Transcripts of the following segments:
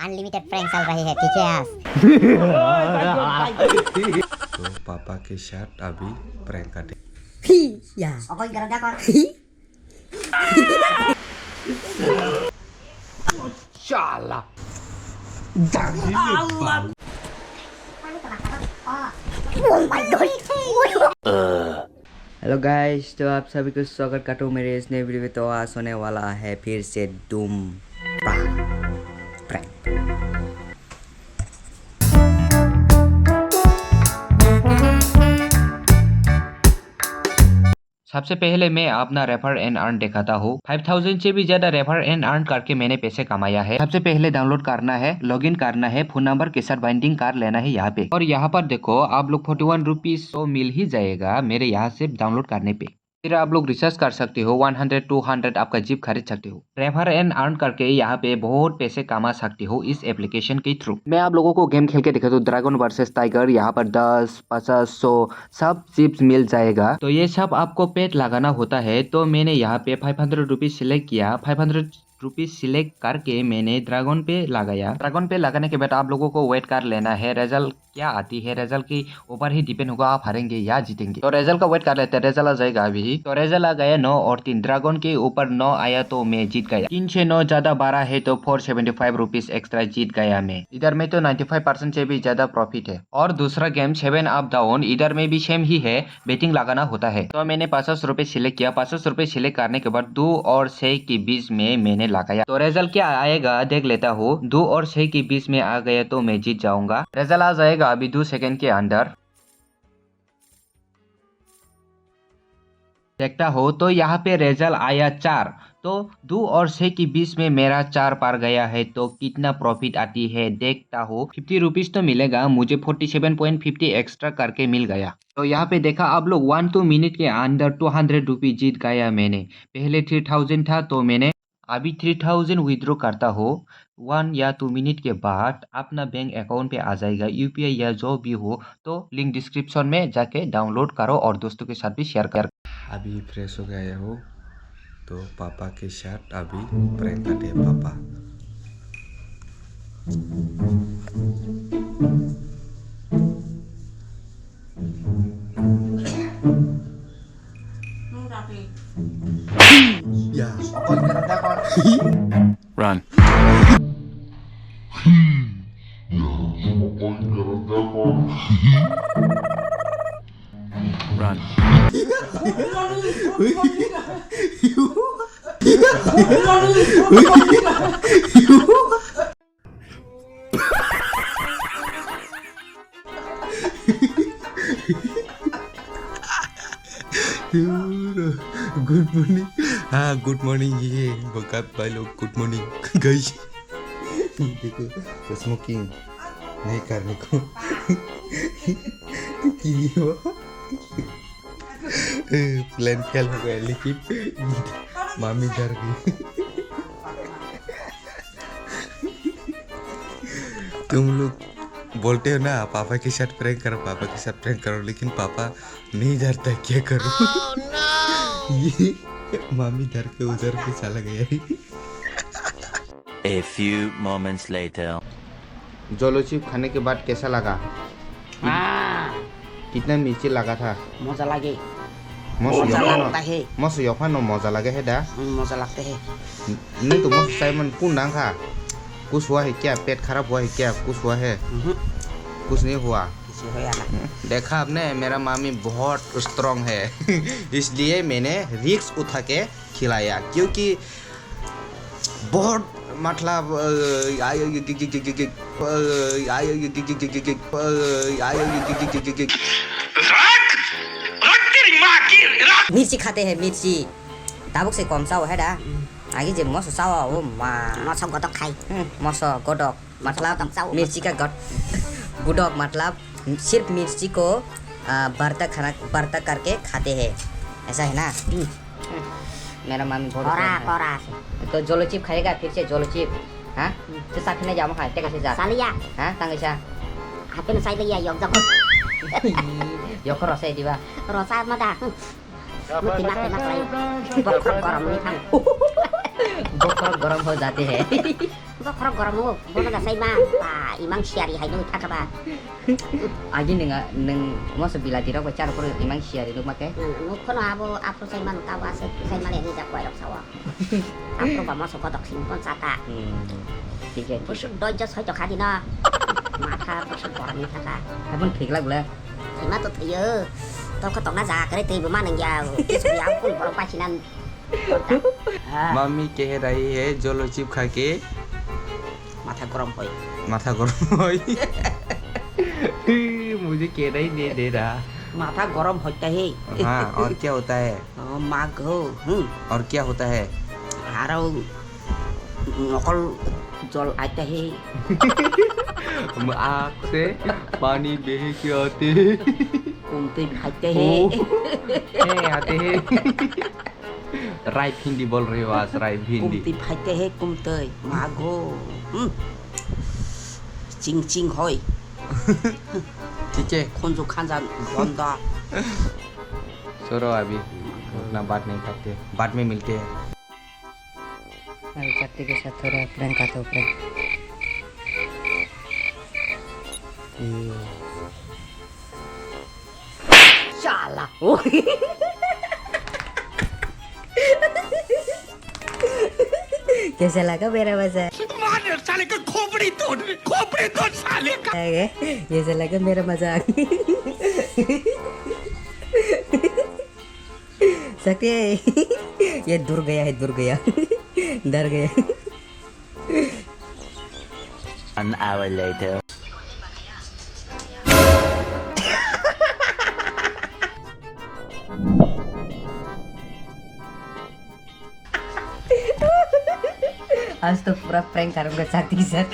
Unlimited prank चल रही है, ठीक है यार। तो पापा के साथ अभी प्रैंक काटे। या कोई कर क्या कर Salah. Oh my god। Hello guys, तो आप सभी को स्वागत करता हूँ मेरे इस नए वीडियो में। तो आज होने वाला है फिर से डूम प्रैंक। सबसे पहले मैं अपना रेफर एंड अर्न दिखाता हूँ। 5000 से भी ज्यादा रेफर एंड अर्न करके मैंने पैसे कमाया है। सबसे पहले डाउनलोड करना है, लॉगिन करना है, फोन नंबर के साथ बाइंडिंग कर लेना है यहाँ पे। और यहाँ पर देखो आप लोग 41 रुपीज तो मिल ही जाएगा मेरे यहाँ से डाउनलोड करने पे। फिर आप लोग रिसर्च कर सकते हो, 100 200 आपका जीप खरीद सकते हो। रेफर एंड अर्न करके यहाँ पे बहुत पैसे कमा सकते हो इस एप्लीकेशन के थ्रू। मैं आप लोगों को गेम खेल के दिखाता हूँ। ड्रैगन वर्सेस टाइगर, यहाँ पर 10 50 100 सब चिप्स मिल जाएगा। तो ये सब आपको पेड लगाना होता है। तो मैंने यहाँ पे 500 रुपीज सिलेक्ट किया। 500 रुपीज सिलेक्ट करके मैंने ड्रैगन पे लगाया। ड्रैगन पे लगाने के बाद आप लोगों को वेट कर लेना है। रिजल्ट क्या आती है, रिजल्ट के ऊपर ही डिपेंड होगा आप हारेंगे या जीतेंगे। तो रिजल्ट का वेट कर लेते हैं। रिजल्ट आ जाएगा अभी। तो रिजल्ट आ गया 9 और 3। ड्रैगन के ऊपर 9 आया तो मैं जीत गया। 3 से 9 ज्यादा 12 है तो 475 रुपीज एक्स्ट्रा जीत गया मैं। इधर में तो 95% से भी ज्यादा प्रॉफिट है। और दूसरा गेम 7 अप डाउन, इधर में भी सेम ही है, बेटिंग लगाना होता है। तो मैंने 500 रुपए सिलेक्ट किया। 500 रुपए सिलेक्ट करने के बाद 2 और 6 के बीच में मैंने लगाया। तो रिजल्ट क्या आएगा देख लेता हूँ। 2 और 6 के बीच में आ गया तो मैं जीत जाऊंगा। रिजल्ट आ जाएगा अभी 2 सेकंड के अंदर। देखता हो तो यहाँ पे रिजल्ट आया 4। तो 2 और 6 के बीच में मेरा 4 पार गया है। तो कितना प्रॉफिट आती है देखता हो। 50 रुपीज तो मिलेगा मुझे। 47.50 एक्स्ट्रा करके मिल गया। तो यहाँ पे देखा आप लोग 1-2 मिनट के अंदर 200 रुपीज जीत गया मैंने। पहले 3000 था तो मैंने अभी 3000 विड्रॉ करता हो। 1 या 2 मिनट के बाद अपना बैंक अकाउंट पे आ जाएगा, यूपीआई या जो भी हो। तो लिंक डिस्क्रिप्शन में जाके डाउनलोड करो और दोस्तों के साथ भी शेयर कर। अभी फ्रेश हो गया हो तो पापा के साथ अभी प्रैंक काटे पापा। या Run. Run. Good morning. हाँ गुड मॉर्निंग। ये बकात भाई लोग गुड मॉर्निंग गाइस। देखो स्मोकिंग नहीं करने को प्लान फेल हो गया लेकिन मामी डर गई। तुम लोग बोलते हो ना पापा के साथ प्रैंक करो, पापा के साथ प्रैंक करो, लेकिन पापा नहीं डरता, क्या करो। ये मामी डर के उधर पे चला गया। A few moments later. Jolo chip खाने के बाद कैसा लगा? कितना मिर्ची लगा था? मजा लगे। मजा लगता है। मजा लगे है दा? मजा लगते है। नहीं तो मस्त साइमन पुंडांग खा। कुछ हुआ है क्या? पेट खराब हुआ है क्या? कुछ हुआ है? कुछ नहीं हुआ। देखा आपने मेरा मामी बहुत स्ट्रॉन्ग है। इसलिए मैंने रिस्क उठा के खिलाया, क्योंकि बहुत मतलब मिर्ची खाते हैं, मिर्ची tabuk से कम साव है डा। आगे जब मसो साव हो मसो गटक खाई। मसो गटक मतलब मिर्ची का गुडक मतलब सिर्फ मिर्ची को भरता करके खाते हैं, ऐसा है ना। मेरा मामी बहुत। तो जोलो चिप खाएगा फिर से जोलो चिप। हाँ तो साथ में जाओ खाते कैसे जा सालिया। हाँ तंग ऐसा हाथे में साइड लिया योग जब योग रसा दिवा रसा मदा बखर गरम नहीं खाओ। बखर गरम हो जाते हैं। Ba khorok gorom mo, bono ga sai ma. Pa imang siari hai no thaka ba. Agi neng mau sebilah tidak baca aku imang share itu make. No kono abo apro sai man ta wa sai ma le ni ja kwai rok sawa. Apro ba ma so kodok sim pon sata. ठीक है Pusuk doi ja sai to khadi na. Matha pusuk gorom ni thaka. अपन ठीक लग बोला Sai ma to thiyo. To ko to na ja kare ti bu ma nang ya. Kis bi am kun borom pa chinan. Mummy कह रही है जोलो chip खा के Matha gorom hoi. माथा गरम होई मुझे कहना ही नहीं दे रहा Matha gorom hoi ta he. हाँ और क्या होता है Mago. और क्या होता है Harau ngokol jol aita he. आँख से पानी बह के आते Kumti aita he. आते हैं राइट हिंदी बोल रहे हो आज right Hindi Kumti aita he kumtei. Mago. Ching ching hoi. ठीक है Khonjo khanjan bonda. छोड़ो अभी उतना बात नहीं करते बाद में मिलते हैं अभी चट्टी के साथ थोड़ा प्रैंक करता हूँ प्रैंक Chala. कैसा लगा मेरा मजाक साले का खोपड़ी तोड़ साले का कैसा लगा मेरा मजाक सकते ये दूर गया डर गया An hour later. आज तो पूरा प्रैंक करूंगा शक्ति के साथ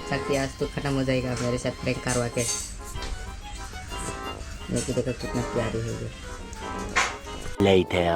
शक्ति आज तो खत्म हो जाएगा मेरे साथ प्रैंक करवा के देखो देखो कितना प्यारी है ये Later.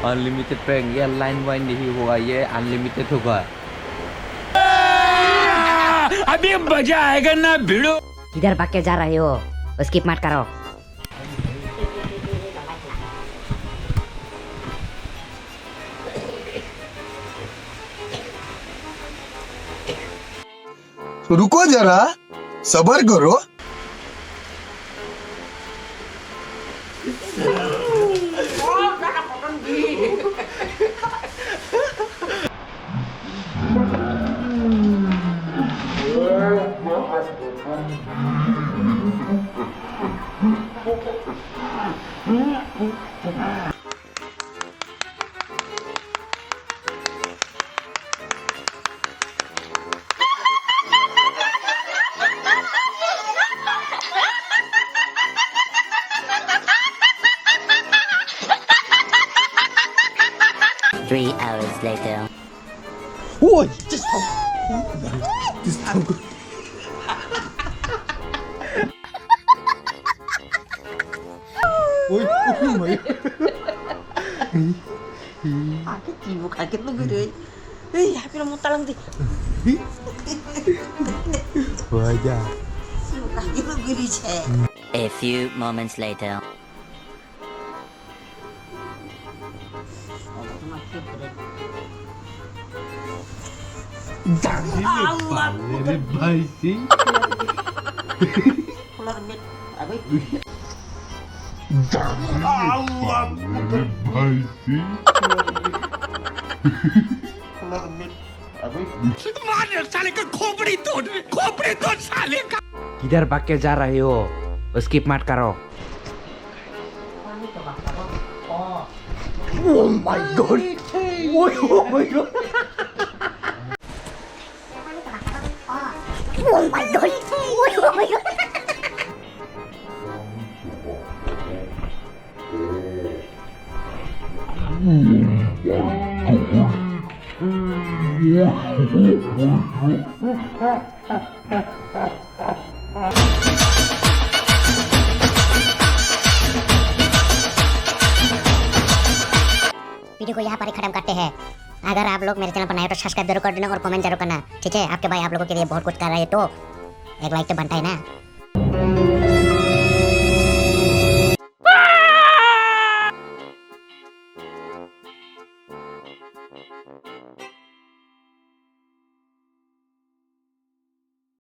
अनलिमिटेड प्रैंक ये लाइन वाइन नहीं होगा ये अनलिमिटेड होगा अभी मजा आएगा ना भिड़ो किधर भाग के जा रहे हो स्किप मत करो रुको जरा सबर करो Three hours later. ओए Akit sibuk akit lu gede. Happy mo talang di. wajah Sibuk akit lu gede che. A few moments later. मेरे भाई सी Keluar mit. Abi. मार साले का खोपड़ी तोड़ साले का किधर भाग के जा रहे हो स्किप मत करो ओ माय गॉड ओए oh my God Oh my god. Oh my god. Video को यहाँ पर ही खत्म करते हैं। अगर आप लोग मेरे चैनल पर नए हो तो सब्सक्राइब जरूर कर देना और कमेंट जरूर करना, ठीक है। आपके भाई आप लोगों के लिए बहुत कुछ कर रहे हैं तो एक लाइक तो बनता है ना।